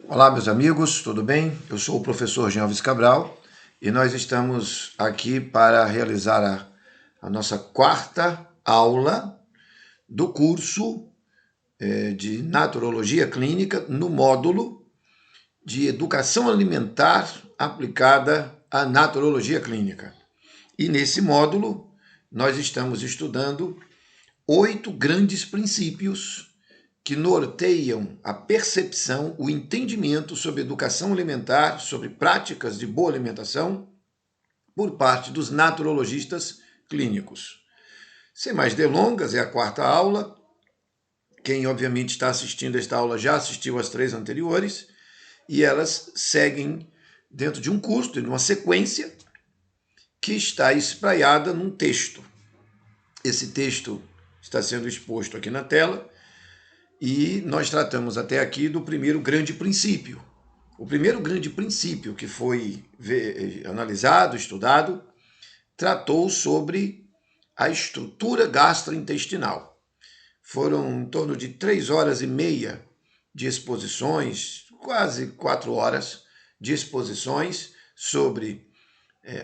Olá, meus amigos, tudo bem? Eu sou o professor Jean Alves Cabral e nós estamos aqui para realizar a nossa quarta aula do curso de Naturologia Clínica no módulo de Educação Alimentar aplicada à Naturologia Clínica. E nesse módulo nós estamos estudando 8 grandes princípios que norteiam a percepção, o entendimento sobre educação alimentar, sobre práticas de boa alimentação por parte dos naturologistas clínicos. Sem mais delongas, é a quarta aula. Quem obviamente está assistindo esta aula já assistiu às 3 anteriores e elas seguem dentro de um curso, de uma sequência que está espraiada num texto. Esse texto está sendo exposto aqui na tela. E nós tratamos até aqui do primeiro grande princípio. O primeiro grande princípio que foi analisado, estudado, tratou sobre a estrutura gastrointestinal. Foram em torno de 3 horas e meia de exposições, quase 4 horas de exposições sobre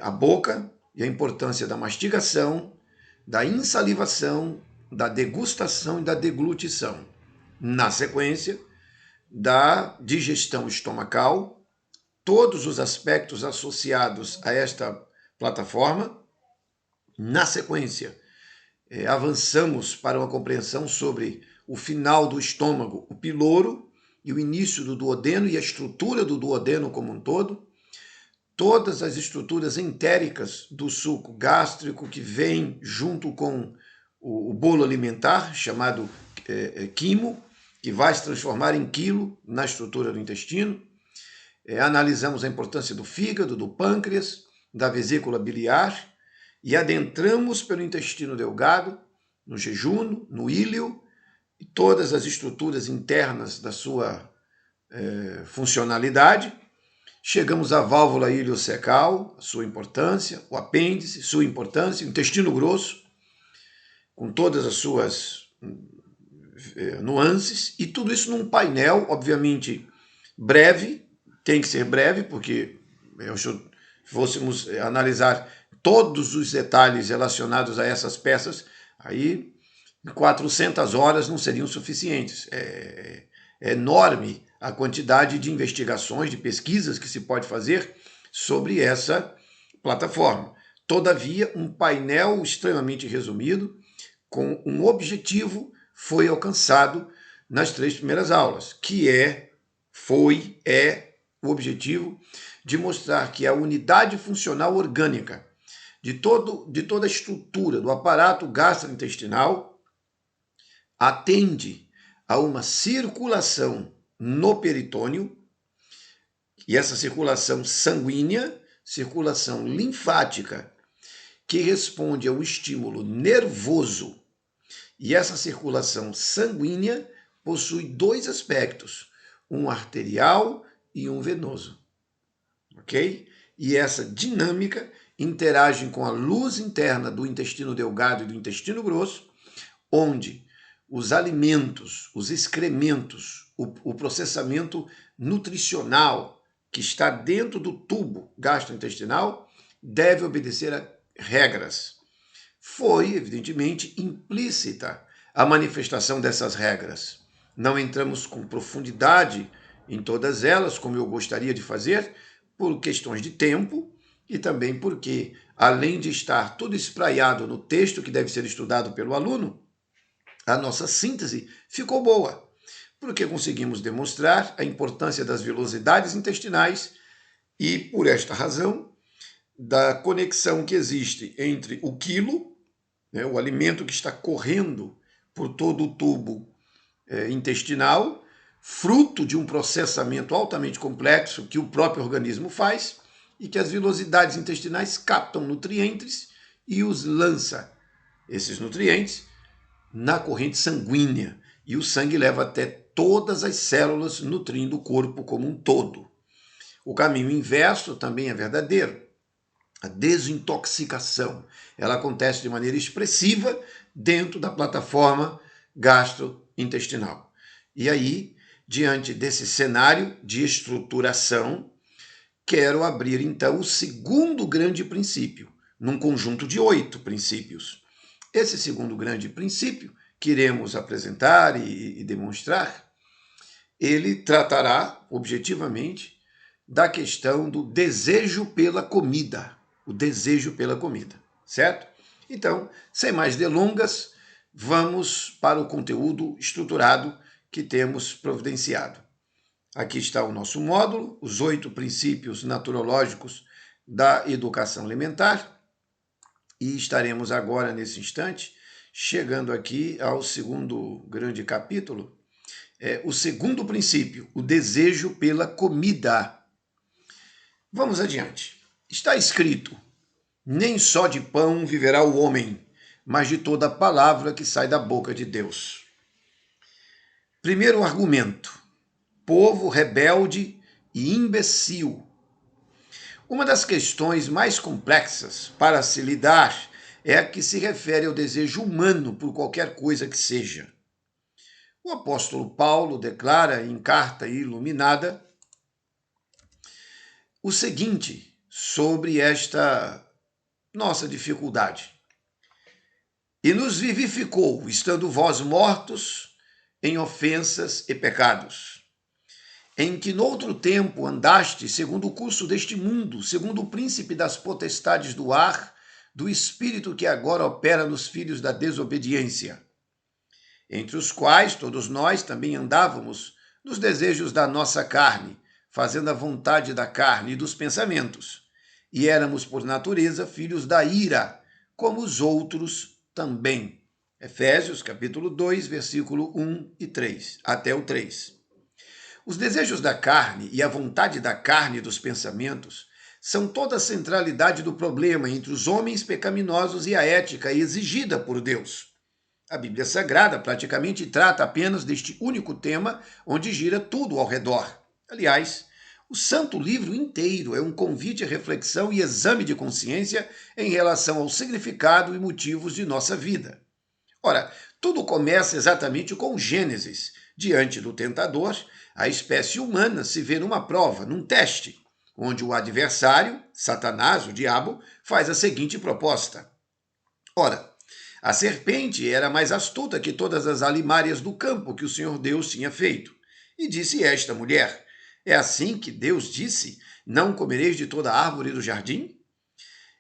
a boca e a importância da mastigação, da insalivação, da degustação e da deglutição. Na sequência, da digestão estomacal, todos os aspectos associados a esta plataforma. Na sequência, avançamos para uma compreensão sobre o final do estômago, o piloro, e o início do duodeno e a estrutura do duodeno como um todo. Todas as estruturas entéricas do suco gástrico que vem junto com o bolo alimentar, chamado quimo, que vai se transformar em quilo na estrutura do intestino. Analisamos a importância do fígado, do pâncreas, da vesícula biliar e adentramos pelo intestino delgado, no jejum, no íleo, e todas as estruturas internas da sua funcionalidade. Chegamos à válvula iliocecal, sua importância, o apêndice, sua importância, o intestino grosso, com todas as suas nuances, e tudo isso num painel, obviamente, breve, tem que ser breve, porque se fôssemos analisar todos os detalhes relacionados a essas peças, aí 400 horas não seriam suficientes. É enorme a quantidade de investigações, de pesquisas que se pode fazer sobre essa plataforma. Todavia, um painel extremamente resumido, com um objetivo, foi alcançado nas 3 primeiras aulas, que é o objetivo de mostrar que a unidade funcional orgânica de toda a estrutura do aparato gastrointestinal atende a uma circulação no peritônio, e essa circulação sanguínea, circulação linfática, que responde a um estímulo nervoso. E essa circulação sanguínea possui 2 aspectos, um arterial e um venoso. Ok? E essa dinâmica interage com a luz interna do intestino delgado e do intestino grosso, onde os alimentos, os excrementos, o processamento nutricional que está dentro do tubo gastrointestinal deve obedecer a regras. Foi, evidentemente, implícita a manifestação dessas regras. Não entramos com profundidade em todas elas, como eu gostaria de fazer, por questões de tempo e também porque, além de estar tudo espraiado no texto que deve ser estudado pelo aluno, a nossa síntese ficou boa, porque conseguimos demonstrar a importância das velocidades intestinais e, por esta razão, da conexão que existe entre o quilo, o alimento que está correndo por todo o tubo intestinal, fruto de um processamento altamente complexo que o próprio organismo faz e que as velocidades intestinais captam nutrientes e os lança, esses nutrientes, na corrente sanguínea. E o sangue leva até todas as células, nutrindo o corpo como um todo. O caminho inverso também é verdadeiro. A desintoxicação, ela acontece de maneira expressiva dentro da plataforma gastrointestinal. E aí, Diante desse cenário de estruturação, quero abrir então o segundo grande princípio, num conjunto de 8 princípios. Esse segundo grande princípio que iremos apresentar e demonstrar, ele tratará objetivamente da questão do desejo pela comida, o desejo pela comida, certo? Então, sem mais delongas, vamos para o conteúdo estruturado que temos providenciado. Aqui está o nosso módulo, os 8 princípios naturológicos da educação alimentar, e estaremos agora, nesse instante, chegando aqui ao segundo grande capítulo, o segundo princípio, o desejo pela comida. Vamos adiante. Está escrito: nem só de pão viverá o homem, mas de toda a palavra que sai da boca de Deus. Primeiro argumento: povo rebelde e imbecil. Uma das questões mais complexas para se lidar é a que se refere ao desejo humano por qualquer coisa que seja. O apóstolo Paulo declara em carta iluminada o seguinte sobre esta nossa dificuldade: e nos vivificou, estando vós mortos em ofensas e pecados, em que noutro tempo andaste segundo o curso deste mundo, segundo o príncipe das potestades do ar, do espírito que agora opera nos filhos da desobediência, entre os quais todos nós também andávamos nos desejos da nossa carne, fazendo a vontade da carne e dos pensamentos, e éramos por natureza filhos da ira, como os outros também. Efésios capítulo 2, versículo 1 e 3, até o 3. Os desejos da carne e a vontade da carne e dos pensamentos são toda a centralidade do problema entre os homens pecaminosos e a ética exigida por Deus. A Bíblia Sagrada praticamente trata apenas deste único tema, onde gira tudo ao redor. Aliás, o Santo Livro inteiro é um convite à reflexão e exame de consciência em relação ao significado e motivos de nossa vida. Ora, tudo começa exatamente com Gênesis. Diante do tentador, a espécie humana se vê numa prova, num teste, onde o adversário, Satanás, o diabo, faz a seguinte proposta. Ora, a serpente era mais astuta que todas as alimárias do campo que o Senhor Deus tinha feito. E disse esta mulher: é assim que Deus disse, não comereis de toda árvore do jardim?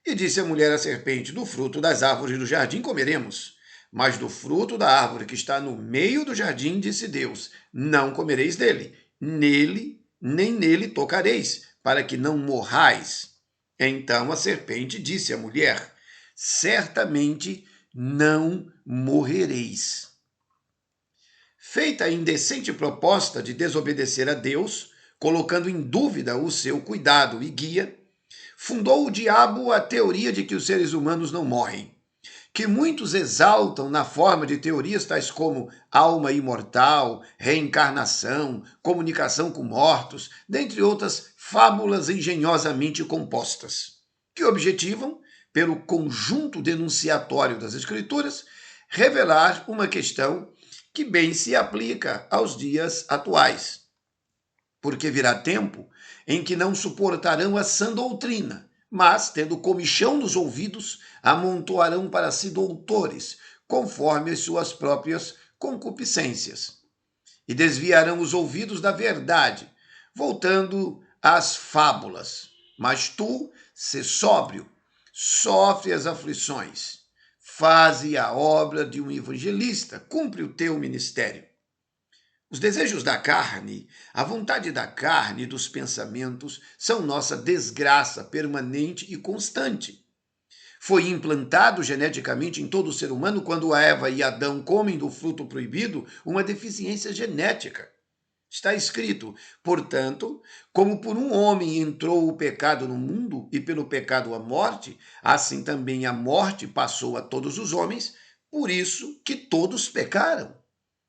E disse a mulher à serpente: do fruto das árvores do jardim comeremos, mas do fruto da árvore que está no meio do jardim, disse Deus, não comereis dele, nem nele tocareis, para que não morrais. Então a serpente disse à mulher: certamente não morrereis. Feita a indecente proposta de desobedecer a Deus, colocando em dúvida o seu cuidado e guia, fundou o diabo a teoria de que os seres humanos não morrem, que muitos exaltam na forma de teorias tais como alma imortal, reencarnação, comunicação com mortos, dentre outras fábulas engenhosamente compostas, que objetivam, pelo conjunto denunciatório das Escrituras, revelar uma questão que bem se aplica aos dias atuais. Porque virá tempo em que não suportarão a sã doutrina, mas, tendo comichão nos ouvidos, amontoarão para si doutores, conforme as suas próprias concupiscências. E desviarão os ouvidos da verdade, voltando às fábulas. Mas tu, sê sóbrio, sofre as aflições, faze a obra de um evangelista, cumpre o teu ministério. Os desejos da carne, a vontade da carne e dos pensamentos são nossa desgraça permanente e constante. Foi implantado geneticamente em todo o ser humano, quando Eva e Adão comem do fruto proibido, uma deficiência genética. Está escrito, portanto, como por um homem entrou o pecado no mundo e pelo pecado a morte, assim também a morte passou a todos os homens, por isso que todos pecaram.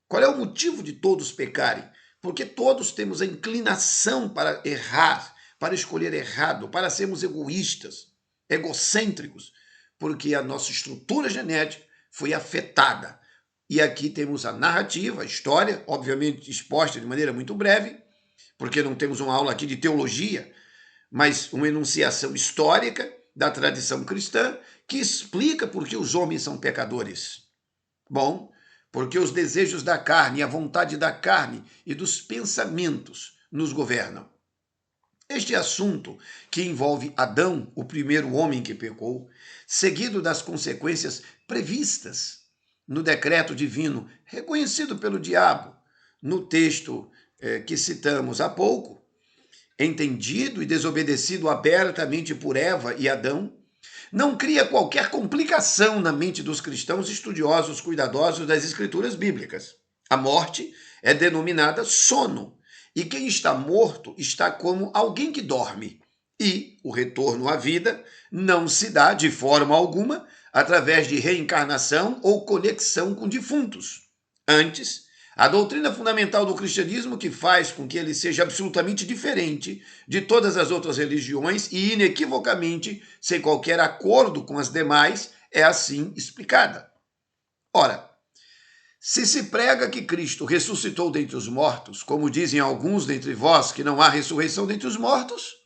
Qual é o motivo de todos pecarem? Porque todos temos a inclinação para errar, para escolher errado, para sermos egoístas, egocêntricos, porque a nossa estrutura genética foi afetada e aqui temos a narrativa, a história, obviamente exposta de maneira muito breve, porque não temos uma aula aqui de teologia, mas uma enunciação histórica da tradição cristã que explica por que os homens são pecadores. Bom, porque os desejos da carne, a vontade da carne e dos pensamentos nos governam. Este assunto, que envolve Adão, o primeiro homem que pecou, seguido das consequências previstas no decreto divino, reconhecido pelo diabo, no texto que citamos há pouco, entendido e desobedecido abertamente por Eva e Adão, não cria qualquer complicação na mente dos cristãos estudiosos cuidadosos das escrituras bíblicas. A morte é denominada sono, e quem está morto está como alguém que dorme. E o retorno à vida não se dá de forma alguma através de reencarnação ou conexão com defuntos. Antes, a doutrina fundamental do cristianismo, que faz com que ele seja absolutamente diferente de todas as outras religiões e inequivocamente, sem qualquer acordo com as demais, é assim explicada. Ora, se prega que Cristo ressuscitou dentre os mortos, como dizem alguns dentre vós que não há ressurreição dentre os mortos,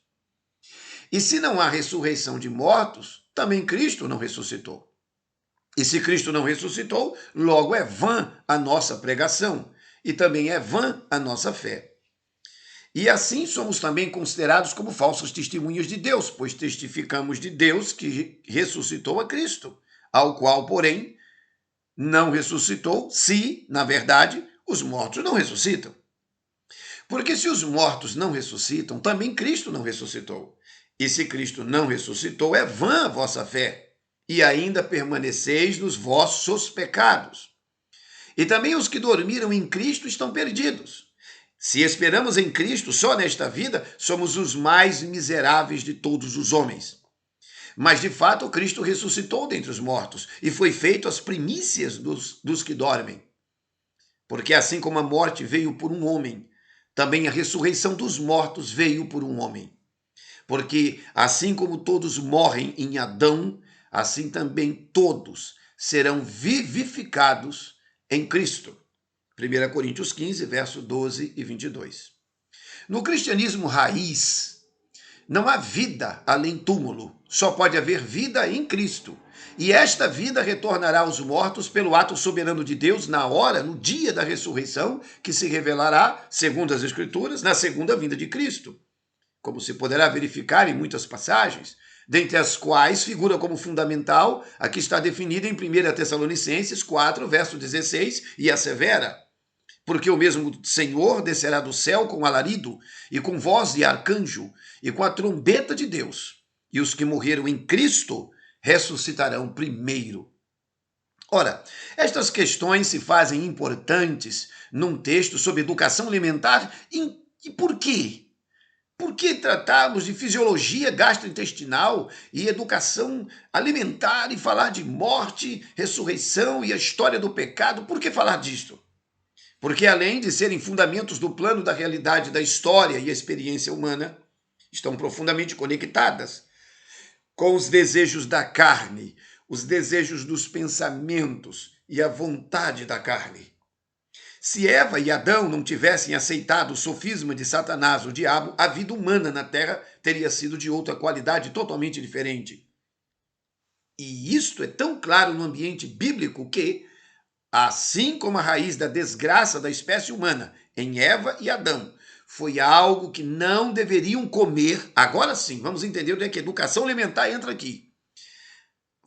e se não há ressurreição de mortos, também Cristo não ressuscitou. E se Cristo não ressuscitou, logo é vã a nossa pregação, e também é vã a nossa fé. E assim somos também considerados como falsos testemunhas de Deus, pois testificamos de Deus que ressuscitou a Cristo, ao qual, porém, não ressuscitou se, na verdade, os mortos não ressuscitam. Porque se os mortos não ressuscitam, também Cristo não ressuscitou. E se Cristo não ressuscitou, é vã a vossa fé, e ainda permaneceis nos vossos pecados. E também os que dormiram em Cristo estão perdidos. Se esperamos em Cristo só nesta vida, somos os mais miseráveis de todos os homens. Mas, de fato, Cristo ressuscitou dentre os mortos e foi feito as primícias dos que dormem. Porque assim como a morte veio por um homem, também a ressurreição dos mortos veio por um homem. Porque assim como todos morrem em Adão, assim também todos serão vivificados em Cristo. 1 Coríntios 15, verso 12 e 22. No cristianismo raiz, não há vida além túmulo, só pode haver vida em Cristo. E esta vida retornará aos mortos pelo ato soberano de Deus na hora, no dia da ressurreição, que se revelará, segundo as Escrituras, na segunda vinda de Cristo. Como se poderá verificar em muitas passagens, dentre as quais figura como fundamental a que está definida em 1 Tessalonicenses 4, verso 16, e assevera: porque o mesmo Senhor descerá do céu com alarido, e com voz de arcanjo, e com a trombeta de Deus, e os que morreram em Cristo ressuscitarão primeiro. Ora, estas questões se fazem importantes num texto sobre educação alimentar, e por quê? Por que tratarmos de fisiologia gastrointestinal e educação alimentar e falar de morte, ressurreição e a história do pecado? Por que falar disto? Porque além de serem fundamentos do plano da realidade da história e a experiência humana, estão profundamente conectadas com os desejos da carne, os desejos dos pensamentos e a vontade da carne. Se Eva e Adão não tivessem aceitado o sofisma de Satanás, o diabo, a vida humana na Terra teria sido de outra qualidade totalmente diferente. E isto é tão claro no ambiente bíblico que, assim como a raiz da desgraça da espécie humana em Eva e Adão foi algo que não deveriam comer, agora sim, vamos entender onde é que a educação alimentar entra aqui.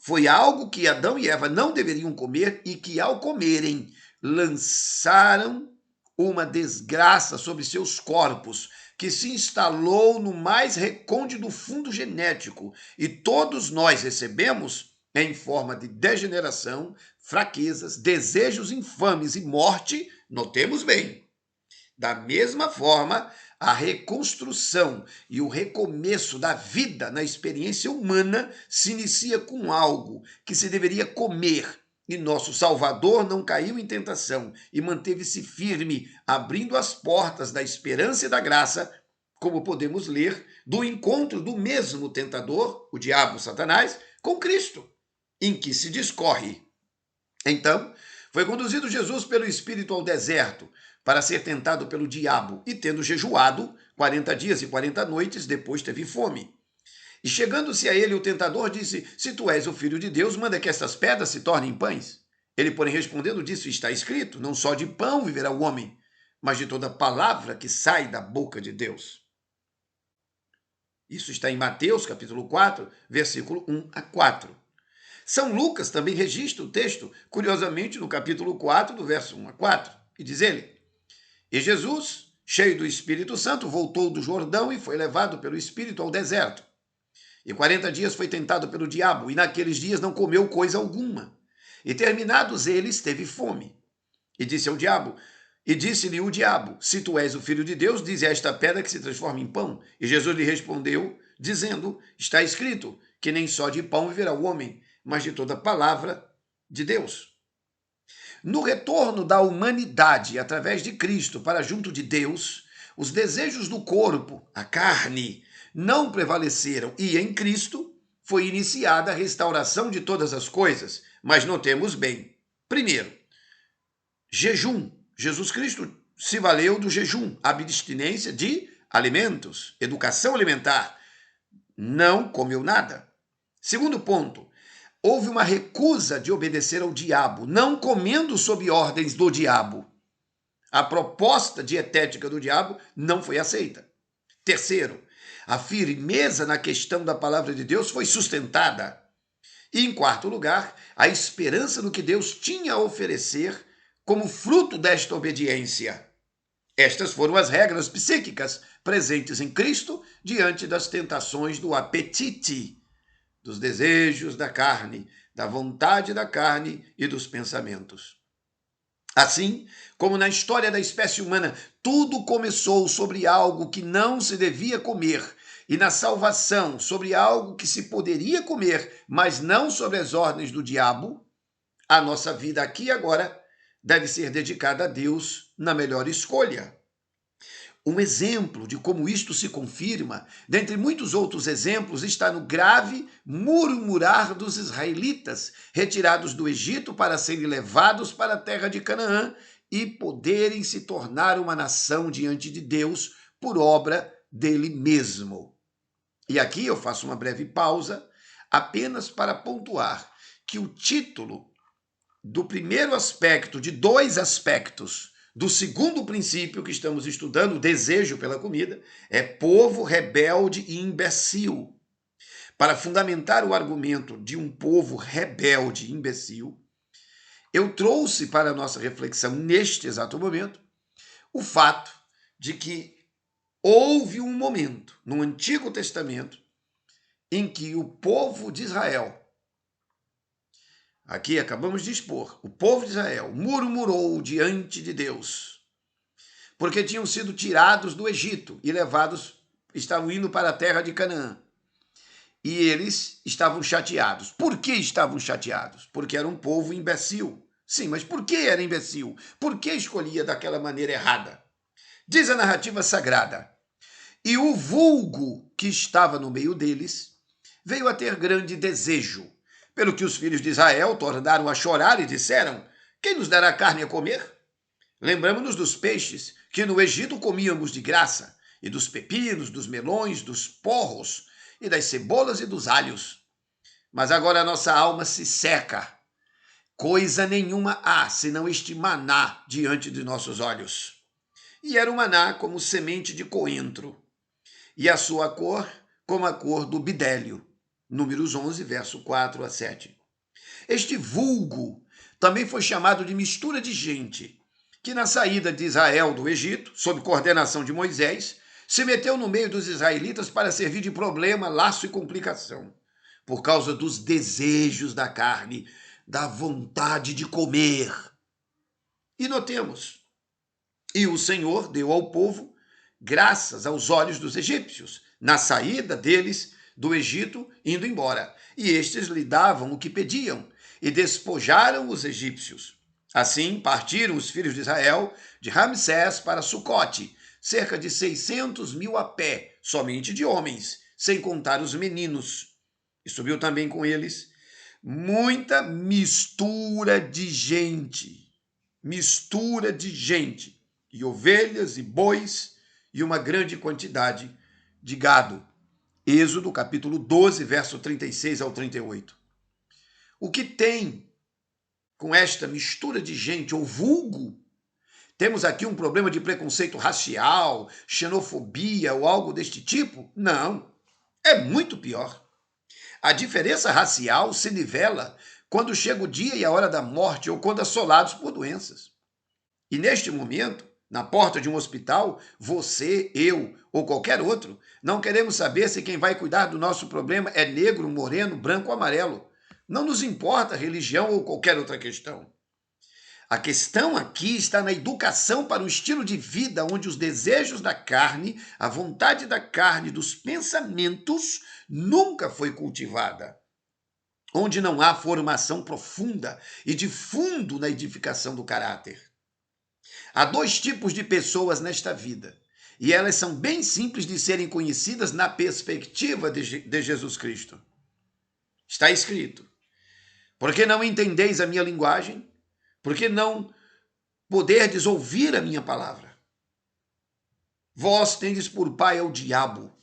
Foi algo que Adão e Eva não deveriam comer e que, ao comerem, lançaram uma desgraça sobre seus corpos, que se instalou no mais recôndito fundo genético, e todos nós recebemos em forma de degeneração, fraquezas, desejos infames e morte, notemos bem. Da mesma forma, a reconstrução e o recomeço da vida na experiência humana se inicia com algo que se deveria comer. E nosso Salvador não caiu em tentação e manteve-se firme, abrindo as portas da esperança e da graça, como podemos ler do encontro do mesmo tentador, o diabo Satanás, com Cristo, em que se discorre. Então, Foi conduzido Jesus pelo Espírito ao deserto para ser tentado pelo diabo e, tendo jejuado 40 dias e 40 noites, depois teve fome. E chegando-se a ele, o tentador disse: Se tu és o filho de Deus, manda que estas pedras se tornem pães. Ele, porém, respondendo, disse: Está escrito: Não só de pão viverá o homem, mas de toda palavra que sai da boca de Deus. Isso está em Mateus, capítulo 4, versículo 1 a 4. São Lucas também registra o texto, curiosamente, no capítulo 4, do verso 1 a 4. E diz ele: E Jesus, cheio do Espírito Santo, voltou do Jordão e foi levado pelo Espírito ao deserto. E 40 dias foi tentado pelo diabo, e naqueles dias não comeu coisa alguma. E terminados eles, teve fome. E disse-lhe o diabo: Se tu és o filho de Deus, dize a esta pedra que se transforma em pão. E Jesus lhe respondeu, dizendo: Está escrito que nem só de pão viverá o homem, mas de toda palavra de Deus. No retorno da humanidade através de Cristo para junto de Deus, os desejos do corpo, a carne, não prevaleceram e em Cristo foi iniciada a restauração de todas as coisas. Mas notemos bem, primeiro, jejum. Jesus Cristo se valeu do jejum, abstinência de alimentos, educação alimentar. Não comeu nada. Segundo ponto, houve uma recusa de obedecer ao diabo, não comendo sob ordens do diabo. A proposta dietética do diabo não foi aceita. Terceiro, a firmeza na questão da palavra de Deus foi sustentada. E, em quarto lugar, a esperança no que Deus tinha a oferecer como fruto desta obediência. Estas foram as regras psíquicas presentes em Cristo diante das tentações do apetite, dos desejos da carne, da vontade da carne e dos pensamentos. Assim, como na história da espécie humana, tudo começou sobre algo que não se devia comer, e na salvação sobre algo que se poderia comer, mas não sobre as ordens do diabo, a nossa vida aqui e agora deve ser dedicada a Deus na melhor escolha. Um exemplo de como isto se confirma, dentre muitos outros exemplos, está no grave murmurar dos israelitas, retirados do Egito para serem levados para a terra de Canaã e poderem se tornar uma nação diante de Deus por obra dele mesmo. E aqui eu faço uma breve pausa, apenas para pontuar que o título do primeiro aspecto, de dois aspectos, do segundo princípio que estamos estudando, o desejo pela comida, é povo rebelde e imbecil. Para fundamentar o argumento de um povo rebelde e imbecil, eu trouxe para a nossa reflexão neste exato momento o fato de que houve um momento no Antigo Testamento em que o povo de Israel, aqui acabamos de expor, o povo de Israel murmurou diante de Deus, porque tinham sido tirados do Egito e levados, estavam indo para a terra de Canaã. E eles estavam chateados. Por que estavam chateados? Porque era um povo imbecil. Sim, mas por que era imbecil? Por que escolhia daquela maneira errada? Diz a narrativa sagrada: e o vulgo que estava no meio deles veio a ter grande desejo, pelo que os filhos de Israel tornaram a chorar e disseram: quem nos dará carne a comer? Lembramos-nos dos peixes que no Egito comíamos de graça, e dos pepinos, dos melões, dos porros, e das cebolas e dos alhos. Mas agora a nossa alma se seca. Coisa nenhuma há, senão este maná diante de nossos olhos. E era o maná como semente de coentro, e a sua cor como a cor do bidélio. Números 11, verso 4 a 7. Este vulgo também foi chamado de mistura de gente, que na saída de Israel do Egito, sob coordenação de Moisés, se meteu no meio dos israelitas para servir de problema, laço e complicação, por causa dos desejos da carne, da vontade de comer. E notemos, e o Senhor deu ao povo graças aos olhos dos egípcios, na saída deles do Egito, indo embora. E estes lhe davam o que pediam, e despojaram os egípcios. Assim, partiram os filhos de Israel de Ramsés para Sucote, cerca de 600.000 a pé, somente de homens, sem contar os meninos. E subiu também com eles muita mistura de gente. mistura de gente, e ovelhas e bois, e uma grande quantidade de gado. Êxodo, capítulo 12, verso 36 ao 38. O que tem com esta mistura de gente, ou vulgo? Temos aqui um problema de preconceito racial, xenofobia ou algo deste tipo? Não, é muito pior. A diferença racial se nivela quando chega o dia e a hora da morte ou quando assolados por doenças. E neste momento, na porta de um hospital, você, eu ou qualquer outro, não queremos saber se quem vai cuidar do nosso problema é negro, moreno, branco ou amarelo. Não nos importa a religião ou qualquer outra questão. A questão aqui está na educação para um estilo de vida onde os desejos da carne, a vontade da carne, dos pensamentos, nunca foi cultivada. Onde não há formação profunda e de fundo na edificação do caráter. Há dois tipos de pessoas nesta vida, e elas são bem simples de serem conhecidas na perspectiva de Jesus Cristo. Está escrito: por que não entendeis a minha linguagem? Por que não poderdes ouvir a minha palavra? Vós tendes por pai ao diabo,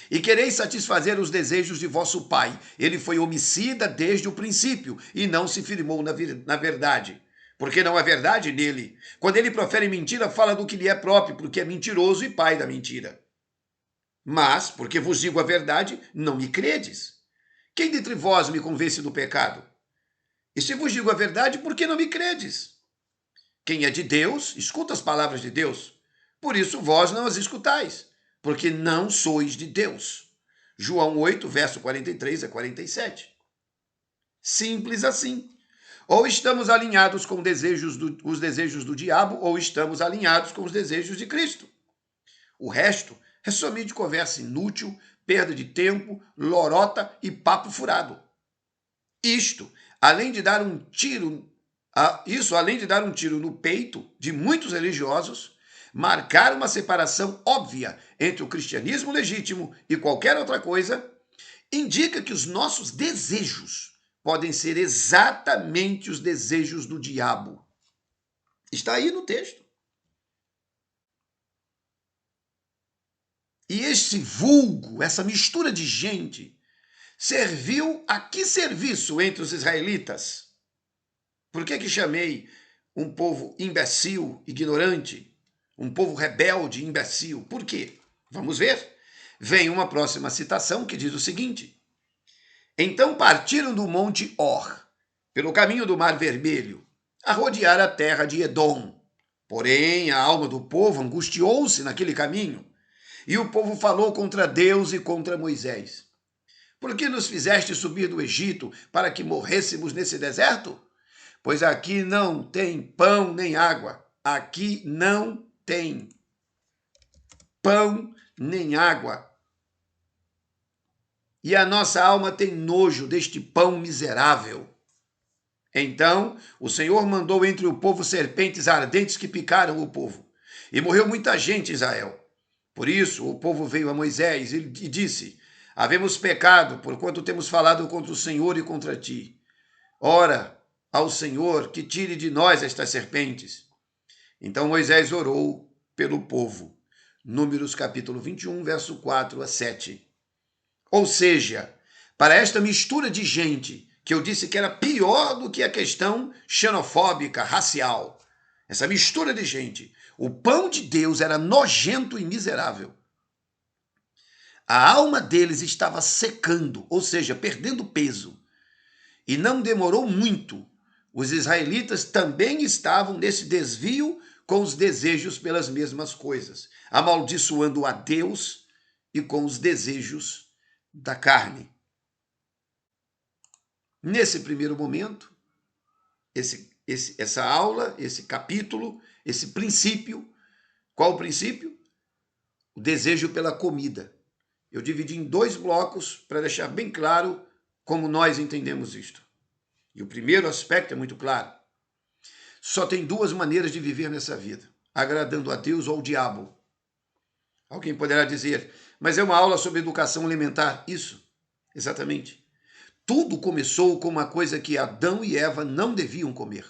e quereis satisfazer os desejos de vosso pai. Ele foi homicida desde o princípio, e não se firmou na verdade, porque não há verdade nele. Quando ele profere mentira, fala do que lhe é próprio, porque é mentiroso e pai da mentira. Mas, porque vos digo a verdade, não me credes. Quem dentre vós me convence do pecado? E se vos digo a verdade, por que não me credes? Quem é de Deus, escuta as palavras de Deus. Por isso vós não as escutais, porque não sois de Deus. João 8, verso 43 a 47. Simples assim. Ou estamos alinhados com os desejos do diabo, ou estamos alinhados com os desejos de Cristo. O resto é somente conversa inútil, perda de tempo, lorota e papo furado. Isto, além de dar um tiro no peito de muitos religiosos, marcar uma separação óbvia entre o cristianismo legítimo e qualquer outra coisa, indica que os nossos desejos podem ser exatamente os desejos do diabo. Está aí no texto. E este vulgo, essa mistura de gente, serviu a que serviço entre os israelitas? Por que chamei um povo imbecil, ignorante, um povo rebelde, imbecil? Por quê? Vamos ver. Vem uma próxima citação que diz o seguinte: então partiram do monte Or, pelo caminho do Mar Vermelho, a rodear a terra de Edom. Porém, a alma do povo angustiou-se naquele caminho, e o povo falou contra Deus e contra Moisés. Por que nos fizeste subir do Egito para que morrêssemos nesse deserto? Pois aqui não tem pão nem água. Aqui não tem pão nem água. E a nossa alma tem nojo deste pão miserável. Então o Senhor mandou entre o povo serpentes ardentes que picaram o povo. E morreu muita gente em Israel. Por isso o povo veio a Moisés e disse: havemos pecado, porquanto temos falado contra o Senhor e contra ti. Ora ao Senhor que tire de nós estas serpentes. Então Moisés orou pelo povo. Números capítulo 21, verso 4 a 7. Ou seja, para esta mistura de gente, que eu disse que era pior do que a questão xenofóbica, racial, essa mistura de gente, o pão de Deus era nojento e miserável. A alma deles estava secando, ou seja, perdendo peso. E não demorou muito. Os israelitas também estavam nesse desvio com os desejos pelas mesmas coisas, amaldiçoando a Deus e com os desejos da carne. Nesse primeiro momento, essa aula, esse capítulo, esse princípio, qual o princípio? O desejo pela comida. Eu dividi em 2 blocos para deixar bem claro como nós entendemos isto. E o primeiro aspecto é muito claro. Só tem 2 maneiras de viver nessa vida: agradando a Deus ou ao diabo. Alguém poderá dizer, mas é uma aula sobre educação alimentar. Isso, exatamente. Tudo começou com uma coisa que Adão e Eva não deviam comer.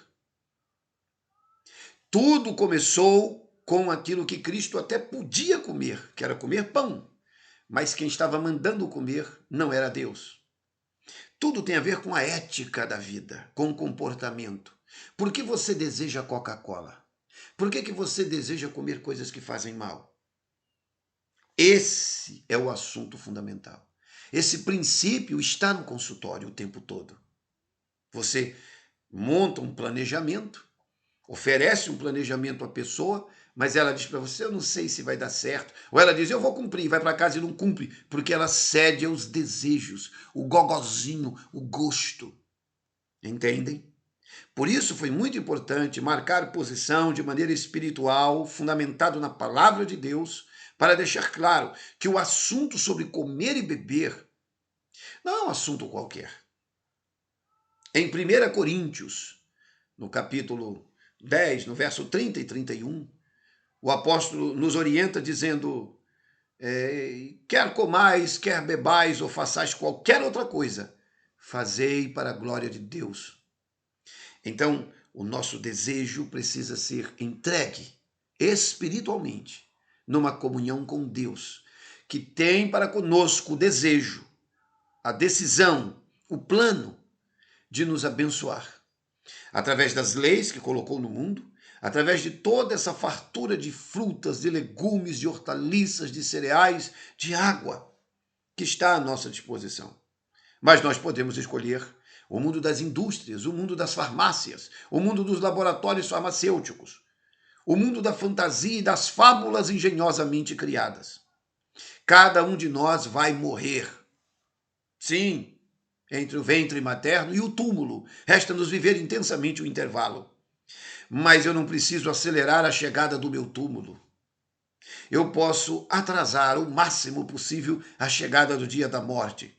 Tudo começou com aquilo que Cristo até podia comer, que era comer pão. Mas quem estava mandando comer não era Deus. Tudo tem a ver com a ética da vida, com o comportamento. Por que você deseja Coca-Cola? Por que você deseja comer coisas que fazem mal? Esse é o assunto fundamental. Esse princípio está no consultório o tempo todo. Você monta um planejamento, oferece um planejamento à pessoa, mas ela diz para você, eu não sei se vai dar certo. Ou ela diz, eu vou cumprir, vai para casa e não cumpre, porque ela cede aos desejos, o gogozinho, o gosto. Entendem? Por isso foi muito importante marcar posição de maneira espiritual, fundamentado na palavra de Deus, para deixar claro que o assunto sobre comer e beber não é um assunto qualquer. Em 1 Coríntios, no capítulo 10, no verso 30 e 31, o apóstolo nos orienta dizendo, quer comais, quer bebais ou façais qualquer outra coisa, fazei para a glória de Deus. Então, o nosso desejo precisa ser entregue espiritualmente, numa comunhão com Deus, que tem para conosco o desejo, a decisão, o plano de nos abençoar. Através das leis que colocou no mundo, através de toda essa fartura de frutas, de legumes, de hortaliças, de cereais, de água que está à nossa disposição. Mas nós podemos escolher o mundo das indústrias, o mundo das farmácias, o mundo dos laboratórios farmacêuticos, o mundo da fantasia e das fábulas engenhosamente criadas. Cada um de nós vai morrer. Sim, entre o ventre materno e o túmulo, resta-nos viver intensamente o intervalo. Mas eu não preciso acelerar a chegada do meu túmulo. Eu posso atrasar o máximo possível a chegada do dia da morte.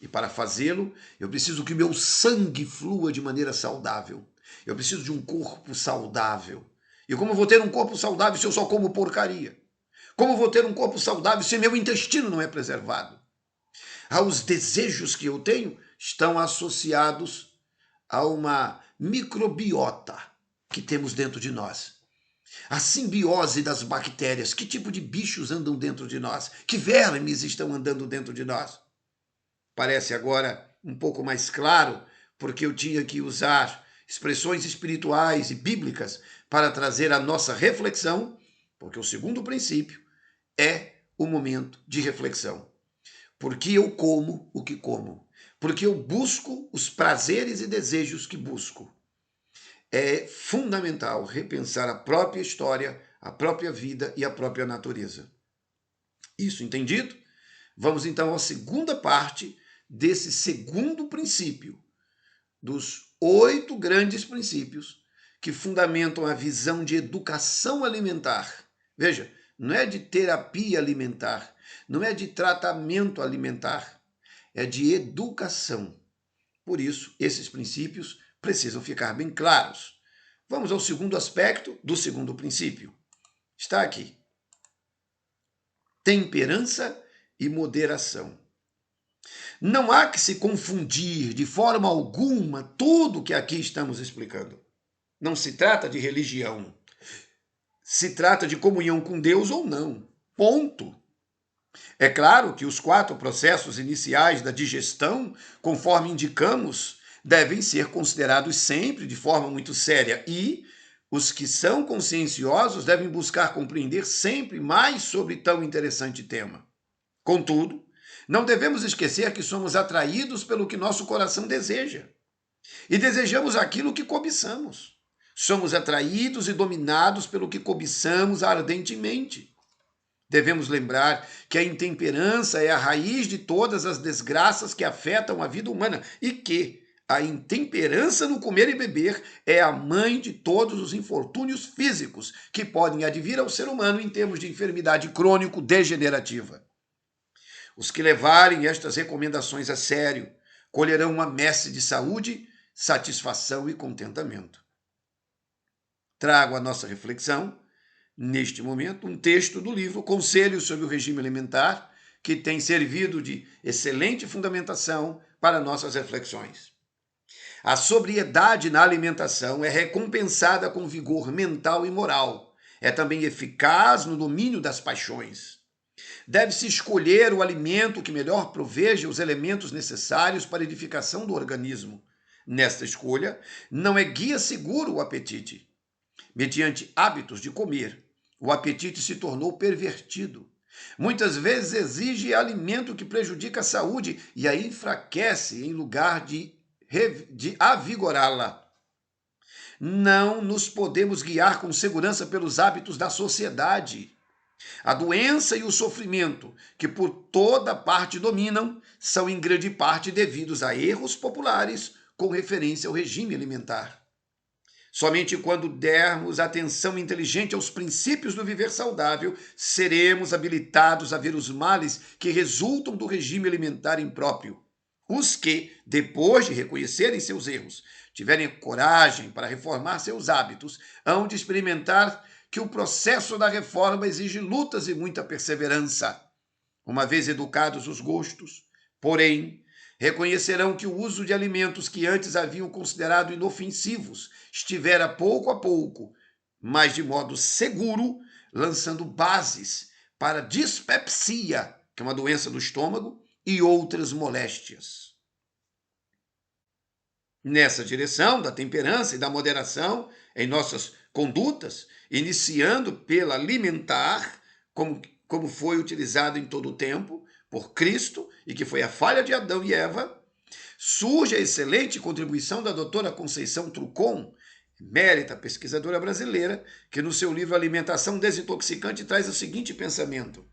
E para fazê-lo, eu preciso que meu sangue flua de maneira saudável. Eu preciso de um corpo saudável. E como vou ter um corpo saudável se eu só como porcaria? Como vou ter um corpo saudável se meu intestino não é preservado? Os desejos que eu tenho estão associados a uma microbiota que temos dentro de nós. A simbiose das bactérias. Que tipo de bichos andam dentro de nós? Que vermes estão andando dentro de nós? Parece agora um pouco mais claro, porque eu tinha que usar expressões espirituais e bíblicas para trazer a nossa reflexão, porque o segundo princípio é o momento de reflexão. Porque eu como o que como? Porque eu busco os prazeres e desejos que busco. É fundamental repensar a própria história, a própria vida e a própria natureza. Isso entendido? Vamos então à segunda parte desse segundo princípio, dos 8 grandes princípios que fundamentam a visão de educação alimentar. Veja, não é de terapia alimentar, não é de tratamento alimentar, é de educação. Por isso, esses princípios precisam ficar bem claros. Vamos ao segundo aspecto do segundo princípio. Está aqui. Temperança e moderação. Não há que se confundir de forma alguma tudo que aqui estamos explicando. Não se trata de religião. Se trata de comunhão com Deus ou não. Ponto. É claro que os 4 processos iniciais da digestão, conforme indicamos, devem ser considerados sempre de forma muito séria e os que são conscienciosos devem buscar compreender sempre mais sobre tão interessante tema. Contudo, não devemos esquecer que somos atraídos pelo que nosso coração deseja. E desejamos aquilo que cobiçamos. Somos atraídos e dominados pelo que cobiçamos ardentemente. Devemos lembrar que a intemperança é a raiz de todas as desgraças que afetam a vida humana e que a intemperança no comer e beber é a mãe de todos os infortúnios físicos que podem advir ao ser humano em termos de enfermidade crônico-degenerativa. Os que levarem estas recomendações a sério colherão uma messe de saúde, satisfação e contentamento. Trago à nossa reflexão, neste momento, um texto do livro Conselhos sobre o Regime Alimentar, que tem servido de excelente fundamentação para nossas reflexões. A sobriedade na alimentação é recompensada com vigor mental e moral. É também eficaz no domínio das paixões. Deve-se escolher o alimento que melhor proveja os elementos necessários para a edificação do organismo. Nesta escolha, não é guia seguro o apetite. Mediante hábitos de comer, o apetite se tornou pervertido. Muitas vezes exige alimento que prejudica a saúde e a enfraquece em lugar de avigorá-la. Não nos podemos guiar com segurança pelos hábitos da sociedade. A doença e o sofrimento, que por toda parte dominam, são em grande parte devidos a erros populares com referência ao regime alimentar. Somente quando dermos atenção inteligente aos princípios do viver saudável, seremos habilitados a ver os males que resultam do regime alimentar impróprio. Os que, depois de reconhecerem seus erros, tiverem coragem para reformar seus hábitos, hão de experimentar que o processo da reforma exige lutas e muita perseverança. Uma vez educados os gostos, porém, reconhecerão que o uso de alimentos que antes haviam considerado inofensivos estivera pouco a pouco, mas de modo seguro, lançando bases para dispepsia, que é uma doença do estômago, e outras moléstias. Nessa direção da temperança e da moderação em nossas condutas, iniciando pela alimentar, como foi utilizado em todo o tempo por Cristo e que foi a falha de Adão e Eva, surge a excelente contribuição da doutora Conceição Trucon, emérita pesquisadora brasileira, que no seu livro Alimentação Desintoxicante traz o seguinte pensamento: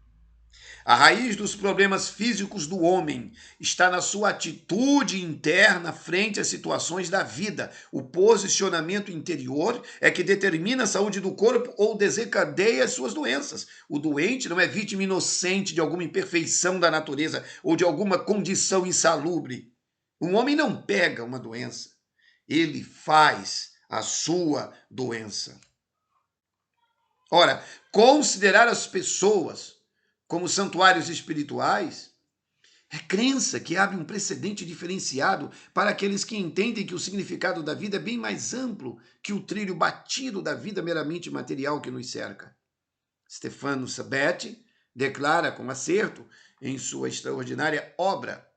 a raiz dos problemas físicos do homem está na sua atitude interna frente às situações da vida. O posicionamento interior é que determina a saúde do corpo ou desencadeia as suas doenças. O doente não é vítima inocente de alguma imperfeição da natureza ou de alguma condição insalubre. Um homem não pega uma doença, ele faz a sua doença. Ora, considerar as pessoas como santuários espirituais é crença que abre um precedente diferenciado para aqueles que entendem que o significado da vida é bem mais amplo que o trilho batido da vida meramente material que nos cerca. Stefano Sabetti declara com acerto em sua extraordinária obra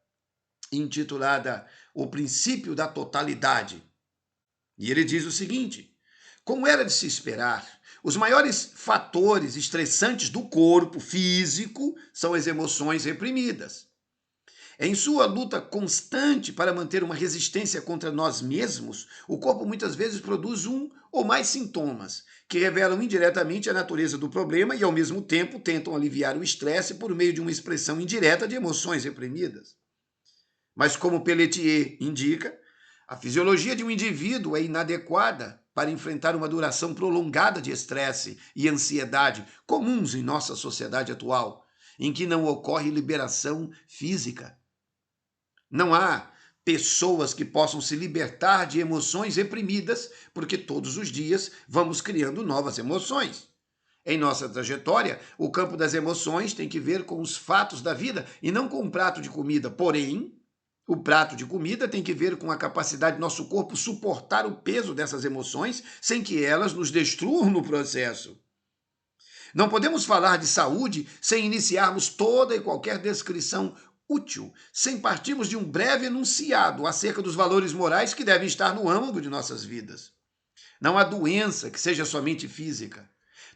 intitulada O Princípio da Totalidade. E ele diz o seguinte: como era de se esperar, os maiores fatores estressantes do corpo físico são as emoções reprimidas. Em sua luta constante para manter uma resistência contra nós mesmos, o corpo muitas vezes produz um ou mais sintomas que revelam indiretamente a natureza do problema e, ao mesmo tempo, tentam aliviar o estresse por meio de uma expressão indireta de emoções reprimidas. Mas, como Pelletier indica, a fisiologia de um indivíduo é inadequada para enfrentar uma duração prolongada de estresse e ansiedade comuns em nossa sociedade atual, em que não ocorre liberação física. Não há pessoas que possam se libertar de emoções reprimidas, porque todos os dias vamos criando novas emoções. Em nossa trajetória, o campo das emoções tem que ver com os fatos da vida e não com um prato de comida. Porém, o prato de comida tem que ver com a capacidade do nosso corpo suportar o peso dessas emoções sem que elas nos destruam no processo. Não podemos falar de saúde sem iniciarmos toda e qualquer descrição útil, sem partirmos de um breve enunciado acerca dos valores morais que devem estar no âmago de nossas vidas. Não há doença que seja somente física.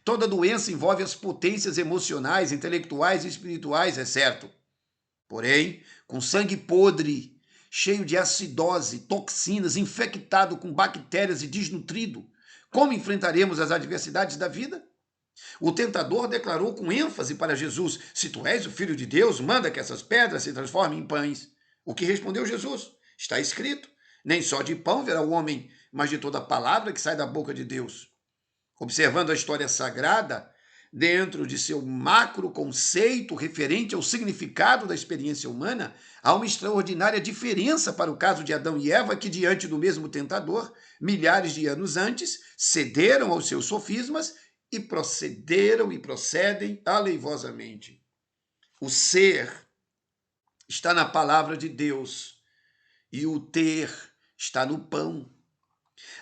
Toda doença envolve as potências emocionais, intelectuais e espirituais, é certo. Porém, com sangue podre, cheio de acidose, toxinas, infectado com bactérias e desnutrido, como enfrentaremos as adversidades da vida? O tentador declarou com ênfase para Jesus: se tu és o Filho de Deus, manda que essas pedras se transformem em pães. O que respondeu Jesus? Está escrito: nem só de pão verá o homem, mas de toda palavra que sai da boca de Deus. Observando a história sagrada, dentro de seu macro conceito referente ao significado da experiência humana, há uma extraordinária diferença para o caso de Adão e Eva, que, diante do mesmo tentador, milhares de anos antes, cederam aos seus sofismas e procederam e procedem aleivosamente. O ser está na palavra de Deus e o ter está no pão.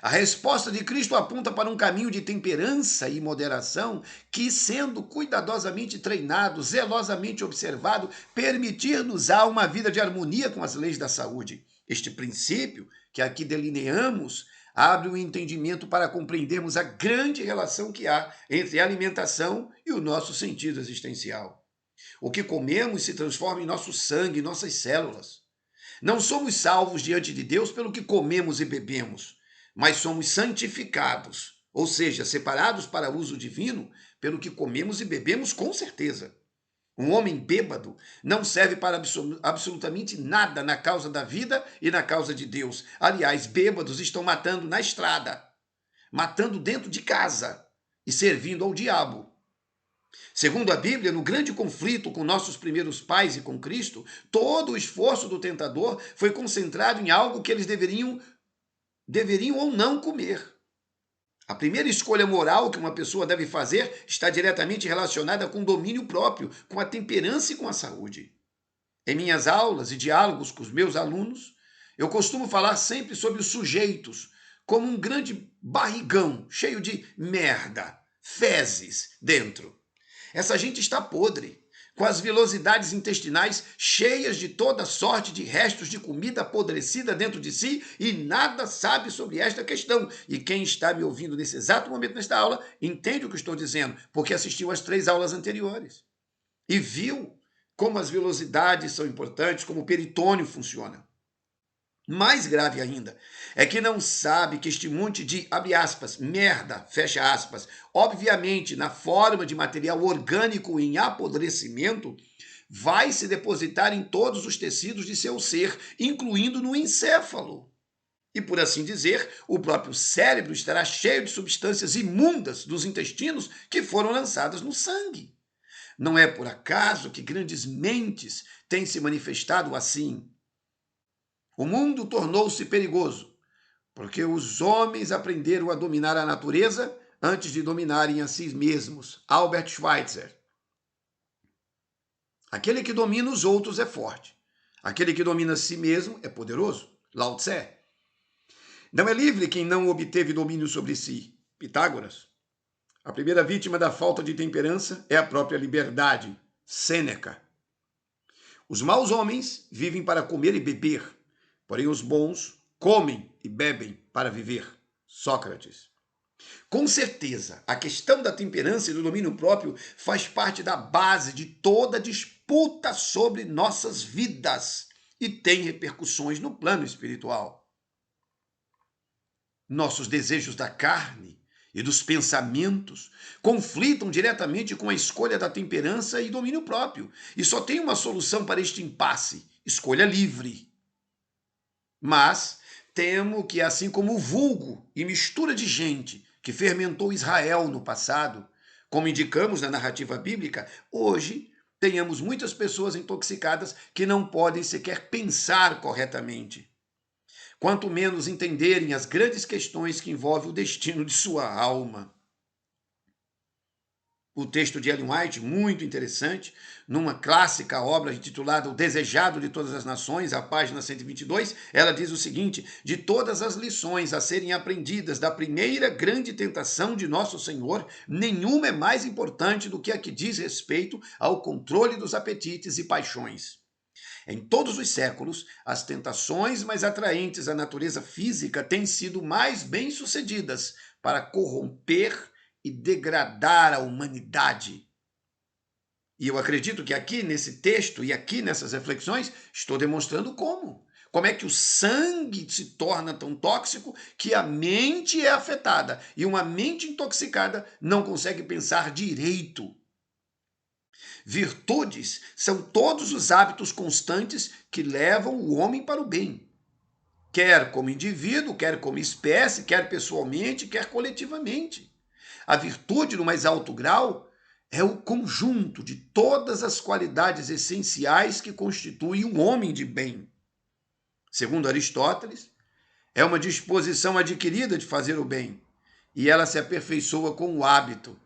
A resposta de Cristo aponta para um caminho de temperança e moderação que, sendo cuidadosamente treinado, zelosamente observado, permitir-nos-á uma vida de harmonia com as leis da saúde. Este princípio, que aqui delineamos, abre um entendimento para compreendermos a grande relação que há entre a alimentação e o nosso sentido existencial. O que comemos se transforma em nosso sangue, em nossas células. Não somos salvos diante de Deus pelo que comemos e bebemos, mas somos santificados, ou seja, separados para uso divino, pelo que comemos e bebemos com certeza. Um homem bêbado não serve para absolutamente nada na causa da vida e na causa de Deus. Aliás, bêbados estão matando na estrada, matando dentro de casa e servindo ao diabo. Segundo a Bíblia, no grande conflito com nossos primeiros pais e com Cristo, todo o esforço do tentador foi concentrado em algo que eles deveriam ou não comer. A primeira escolha moral que uma pessoa deve fazer está diretamente relacionada com o domínio próprio, com a temperança e com a saúde. Em minhas aulas e diálogos com os meus alunos, eu costumo falar sempre sobre os sujeitos como um grande barrigão cheio de merda, fezes dentro. Essa gente está podre, com as vilosidades intestinais cheias de toda sorte de restos de comida apodrecida dentro de si e nada sabe sobre esta questão. E quem está me ouvindo nesse exato momento nesta aula entende o que estou dizendo, porque assistiu às 3 aulas anteriores e viu como as vilosidades são importantes, como o peritônio funciona. Mais grave ainda é que não sabe que este monte de, abre aspas, merda, fecha aspas, obviamente na forma de material orgânico em apodrecimento, vai se depositar em todos os tecidos de seu ser, incluindo no encéfalo. E por assim dizer, o próprio cérebro estará cheio de substâncias imundas dos intestinos que foram lançadas no sangue. Não é por acaso que grandes mentes têm se manifestado assim. O mundo tornou-se perigoso, porque os homens aprenderam a dominar a natureza antes de dominarem a si mesmos. Albert Schweitzer. Aquele que domina os outros é forte. Aquele que domina a si mesmo é poderoso. Lao Tse. Não é livre quem não obteve domínio sobre si. Pitágoras. A primeira vítima da falta de temperança é a própria liberdade. Sêneca. Os maus homens vivem para comer e beber. Porém, os bons comem e bebem para viver. Sócrates. Com certeza, a questão da temperança e do domínio próprio faz parte da base de toda disputa sobre nossas vidas e tem repercussões no plano espiritual. Nossos desejos da carne e dos pensamentos conflitam diretamente com a escolha da temperança e domínio próprio. E só tem uma solução para este impasse: escolha livre. Mas temo que, assim como o vulgo e mistura de gente que fermentou Israel no passado, como indicamos na narrativa bíblica, hoje tenhamos muitas pessoas intoxicadas que não podem sequer pensar corretamente. Quanto menos entenderem as grandes questões que envolvem o destino de sua alma. O texto de Ellen White, muito interessante, numa clássica obra intitulada O Desejado de Todas as Nações, a página 122, ela diz o seguinte: de todas as lições a serem aprendidas da primeira grande tentação de nosso Senhor, nenhuma é mais importante do que a que diz respeito ao controle dos apetites e paixões. Em todos os séculos, as tentações mais atraentes à natureza física têm sido mais bem-sucedidas para corromper e degradar a humanidade. E eu acredito que aqui nesse texto e aqui nessas reflexões estou demonstrando como. Como é que o sangue se torna tão tóxico que a mente é afetada e uma mente intoxicada não consegue pensar direito. Virtudes são todos os hábitos constantes que levam o homem para o bem. Quer como indivíduo, quer como espécie, quer pessoalmente, quer coletivamente. A virtude, no mais alto grau, é o conjunto de todas as qualidades essenciais que constituem um homem de bem. Segundo Aristóteles, é uma disposição adquirida de fazer o bem, e ela se aperfeiçoa com o hábito.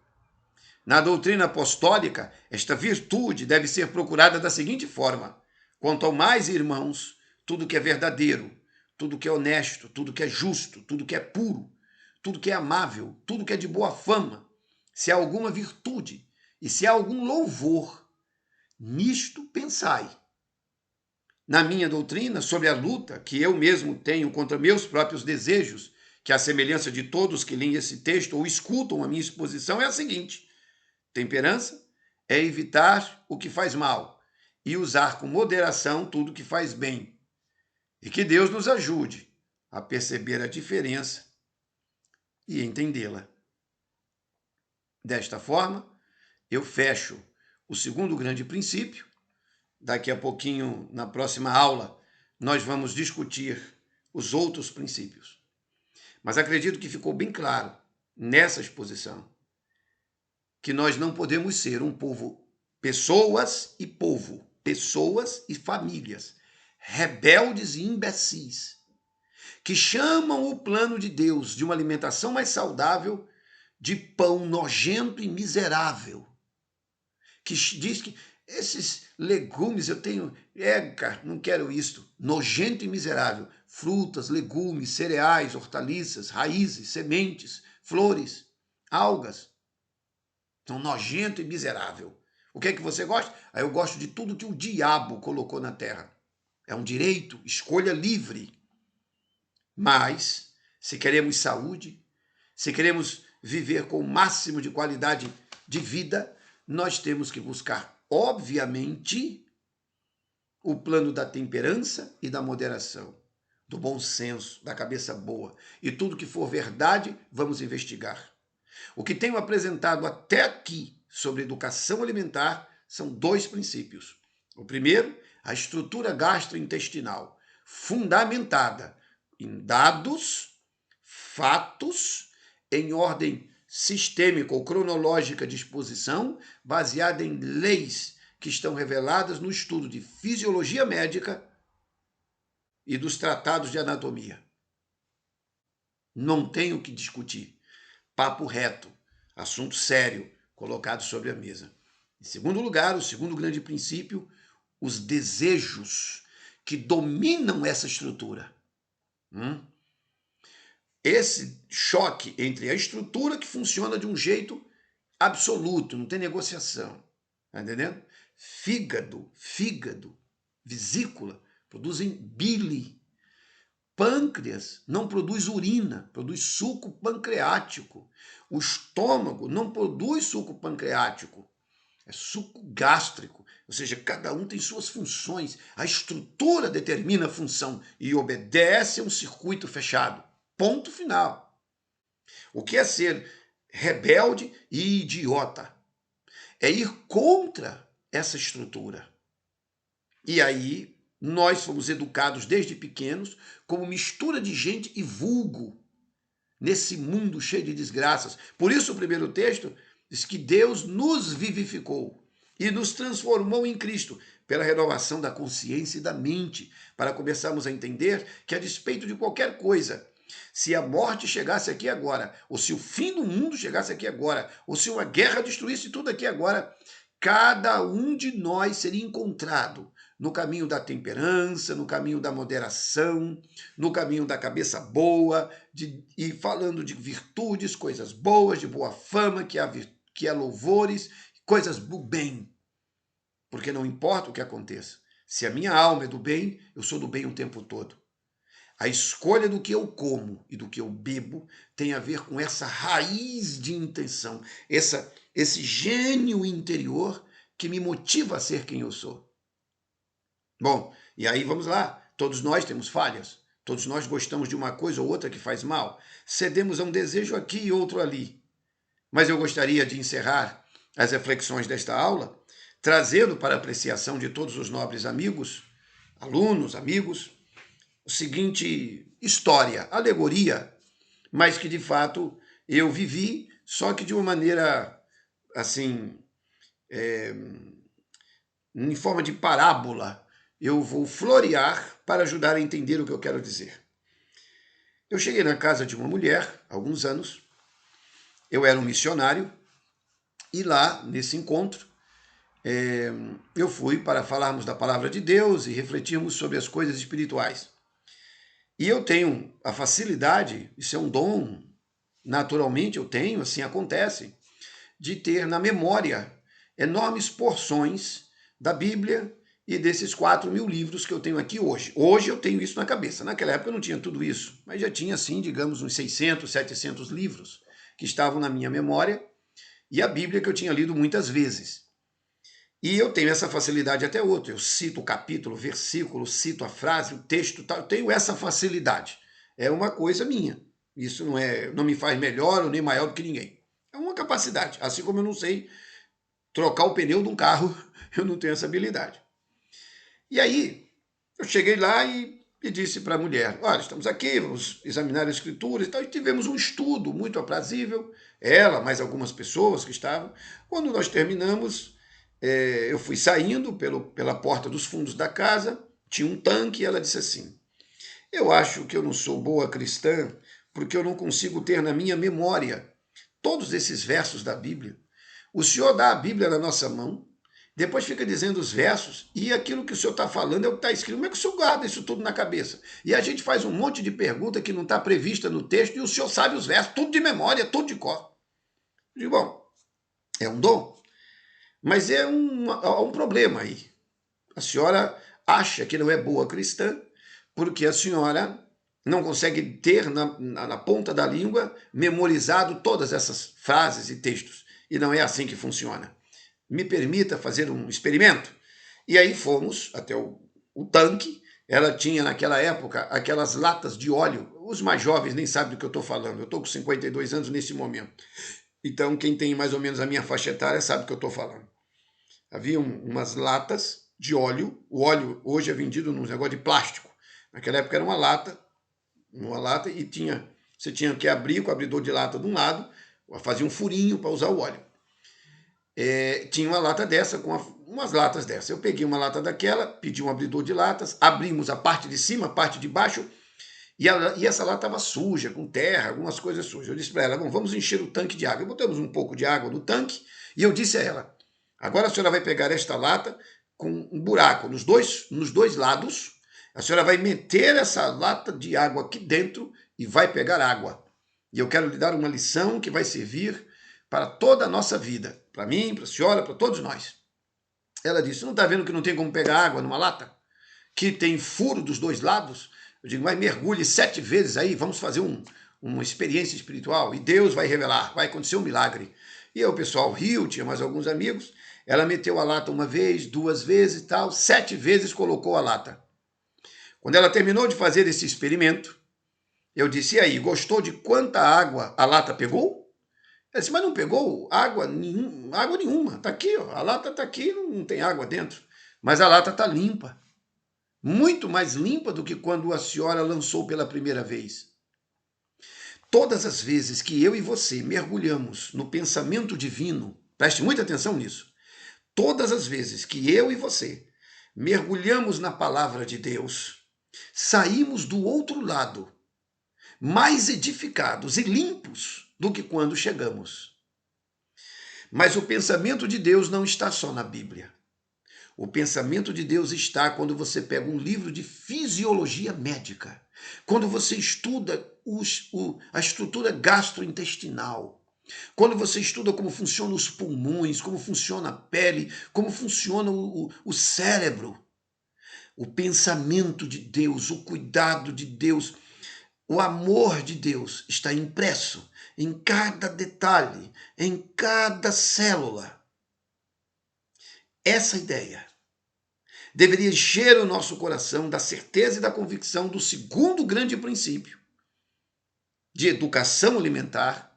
Na doutrina apostólica, esta virtude deve ser procurada da seguinte forma: quanto ao mais, irmãos, tudo que é verdadeiro, tudo que é honesto, tudo que é justo, tudo que é puro, tudo que é amável, tudo que é de boa fama, se há alguma virtude e se há algum louvor, nisto pensai. Na minha doutrina, sobre a luta que eu mesmo tenho contra meus próprios desejos, que a semelhança de todos que leem esse texto ou escutam a minha exposição, é a seguinte: temperança é evitar o que faz mal e usar com moderação tudo que faz bem. E que Deus nos ajude a perceber a diferença e entendê-la. Desta forma, eu fecho o segundo grande princípio. Daqui a pouquinho, na próxima aula, nós vamos discutir os outros princípios. Mas acredito que ficou bem claro nessa exposição que nós não podemos ser um povo, pessoas e famílias, rebeldes e imbecis, que chamam o plano de Deus de uma alimentação mais saudável de pão nojento e miserável, que diz que esses legumes eu tenho, cara, não quero isto, nojento e miserável, frutas, legumes, cereais, hortaliças, raízes, sementes, flores, algas, são nojento e miserável. O que é que você gosta? Eu gosto de tudo que o diabo colocou na terra. É um direito, escolha livre. Mas, se queremos saúde, se queremos viver com o máximo de qualidade de vida, nós temos que buscar, obviamente, o plano da temperança e da moderação, do bom senso, da cabeça boa. E tudo que for verdade, vamos investigar. O que tenho apresentado até aqui sobre educação alimentar são 2 princípios. O primeiro, a estrutura gastrointestinal, fundamentada em dados, fatos, em ordem sistêmica ou cronológica de exposição, baseada em leis que estão reveladas no estudo de fisiologia médica e dos tratados de anatomia. Não tenho o que discutir. Papo reto, assunto sério colocado sobre a mesa. Em segundo lugar, o segundo grande princípio, os desejos que dominam essa estrutura. Esse choque entre a estrutura que funciona de um jeito absoluto, não tem negociação, tá entendendo? Fígado, vesícula, produzem bile. Pâncreas não produz urina, produz suco pancreático. O estômago não produz suco pancreático, é suco gástrico. Ou seja, cada um tem suas funções. A estrutura determina a função e obedece a um circuito fechado. Ponto final. O que é ser rebelde e idiota? É ir contra essa estrutura. E aí nós fomos educados desde pequenos como mistura de gente e vulgo nesse mundo cheio de desgraças. Por isso o primeiro texto diz que Deus nos vivificou e nos transformou em Cristo pela renovação da consciência e da mente, para começarmos a entender que, a despeito de qualquer coisa, se a morte chegasse aqui agora, ou se o fim do mundo chegasse aqui agora, ou se uma guerra destruísse tudo aqui agora, cada um de nós seria encontrado no caminho da temperança, no caminho da moderação, no caminho da cabeça boa, e falando de virtudes, coisas boas, de boa fama, que há louvores, coisas do bem. Porque não importa o que aconteça, se a minha alma é do bem, eu sou do bem o tempo todo. A escolha do que eu como e do que eu bebo tem a ver com essa raiz de intenção, esse gênio interior que me motiva a ser quem eu sou. Bom, e aí vamos lá. Todos nós temos falhas. Todos nós gostamos de uma coisa ou outra que faz mal. Cedemos a um desejo aqui e outro ali. Mas eu gostaria de encerrar as reflexões desta aula trazendo para a apreciação de todos os nobres amigos, alunos, amigos, o seguinte história, alegoria, mas que de fato eu vivi, só que de uma maneira assim, em forma de parábola, eu vou florear para ajudar a entender o que eu quero dizer. Eu cheguei na casa de uma mulher, há alguns anos, eu era um missionário, e lá, nesse encontro, eu fui para falarmos da palavra de Deus e refletirmos sobre as coisas espirituais. E eu tenho a facilidade, isso é um dom, naturalmente eu tenho, assim acontece, de ter na memória enormes porções da Bíblia e desses 4.000 livros que eu tenho aqui hoje. Hoje eu tenho isso na cabeça. Naquela época eu não tinha tudo isso, mas já tinha, assim, digamos, uns 600, 700 livros que estavam na minha memória e a Bíblia que eu tinha lido muitas vezes. E eu tenho essa facilidade até outra. Eu cito o capítulo, o versículo, cito a frase, o texto, tal. Eu tenho essa facilidade. É uma coisa minha. Isso não me faz melhor ou nem maior do que ninguém. É uma capacidade. Assim como eu não sei trocar o pneu de um carro, eu não tenho essa habilidade. E aí, eu cheguei lá e disse para a mulher, olha, estamos aqui, vamos examinar as escrituras e tal, e tivemos um estudo muito aprazível, ela, mais algumas pessoas que estavam. Quando nós terminamos, eu fui saindo pela porta dos fundos da casa, tinha um tanque, e ela disse assim, eu acho que eu não sou boa cristã, porque eu não consigo ter na minha memória todos esses versos da Bíblia. O senhor dá a Bíblia na nossa mão, depois fica dizendo os versos, e aquilo que o senhor está falando é o que está escrito. Como é que o senhor guarda isso tudo na cabeça? E a gente faz um monte de pergunta que não está prevista no texto, e o senhor sabe os versos, tudo de memória, tudo de cor. Eu digo, bom, é um dom, mas há um problema aí. A senhora acha que não é boa cristã, porque a senhora não consegue ter na ponta da língua memorizado todas essas frases e textos. E não é assim que funciona. Me permita fazer um experimento. E aí fomos até o tanque. Ela tinha naquela época aquelas latas de óleo. Os mais jovens nem sabem do que eu estou falando. Eu estou com 52 anos nesse momento. Então quem tem mais ou menos a minha faixa etária sabe do que eu estou falando. Havia umas latas de óleo. O óleo hoje é vendido num negócio de plástico. Naquela época era uma lata e você tinha que abrir com o abridor de lata de um lado, fazia um furinho para usar o óleo. Tinha uma lata dessa, umas latas dessa. Eu peguei uma lata daquela, pedi um abridor de latas, abrimos a parte de cima, a parte de baixo, e essa lata estava suja, com terra, algumas coisas sujas. Eu disse para ela, bom, vamos encher o tanque de água. Botamos um pouco de água no tanque, e eu disse a ela, agora a senhora vai pegar esta lata com um buraco nos dois lados, a senhora vai meter essa lata de água aqui dentro e vai pegar água. E eu quero lhe dar uma lição que vai servir para toda a nossa vida. Para mim, para a senhora, para todos nós. Ela disse, não está vendo que não tem como pegar água numa lata? Que tem furo dos dois lados? Eu digo, mas mergulhe 7 vezes aí, vamos fazer uma experiência espiritual e Deus vai revelar, vai acontecer um milagre. E aí o pessoal riu, tinha mais alguns amigos. Ela meteu a lata uma vez, 2 vezes e tal, 7 vezes colocou a lata. Quando ela terminou de fazer esse experimento, eu disse, e aí, gostou de quanta água a lata pegou? Ela disse, mas não pegou água nenhuma. Está aqui, ó, a lata está aqui, não tem água dentro. Mas a lata está limpa. Muito mais limpa do que quando a senhora lançou pela primeira vez. Todas as vezes que eu e você mergulhamos no pensamento divino, preste muita atenção nisso, todas as vezes que eu e você mergulhamos na palavra de Deus, saímos do outro lado mais edificados e limpos do que quando chegamos. Mas o pensamento de Deus não está só na Bíblia. O pensamento de Deus está quando você pega um livro de fisiologia médica, quando você estuda a estrutura gastrointestinal, quando você estuda como funcionam os pulmões, como funciona a pele, como funciona o cérebro. O pensamento de Deus, o cuidado de Deus, o amor de Deus está impresso em cada detalhe, em cada célula. Essa ideia deveria encher o nosso coração da certeza e da convicção do segundo grande princípio de educação alimentar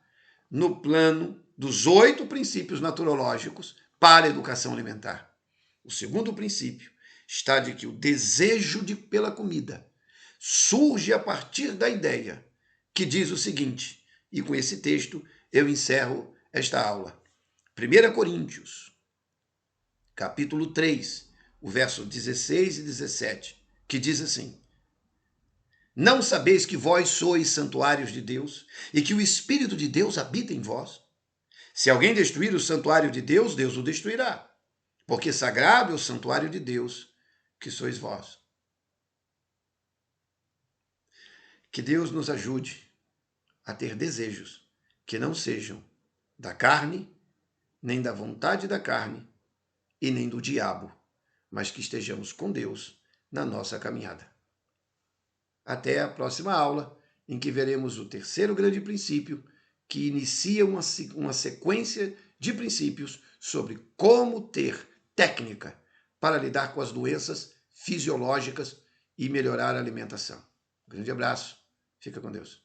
no plano dos 8 princípios naturológicos para a educação alimentar. O segundo princípio está de que o desejo pela comida surge a partir da ideia que diz o seguinte, e com esse texto eu encerro esta aula. 1 Coríntios, capítulo 3, o verso 16 e 17, que diz assim, não sabeis que vós sois santuários de Deus e que o Espírito de Deus habita em vós? Se alguém destruir o santuário de Deus, Deus o destruirá, porque sagrado é o santuário de Deus, que sois vós. Que Deus nos ajude a ter desejos que não sejam da carne, nem da vontade da carne e nem do diabo, mas que estejamos com Deus na nossa caminhada. Até a próxima aula, em que veremos o terceiro grande princípio, que inicia uma sequência de princípios sobre como ter técnica para lidar com as doenças fisiológicas e melhorar a alimentação. Um grande abraço, fica com Deus.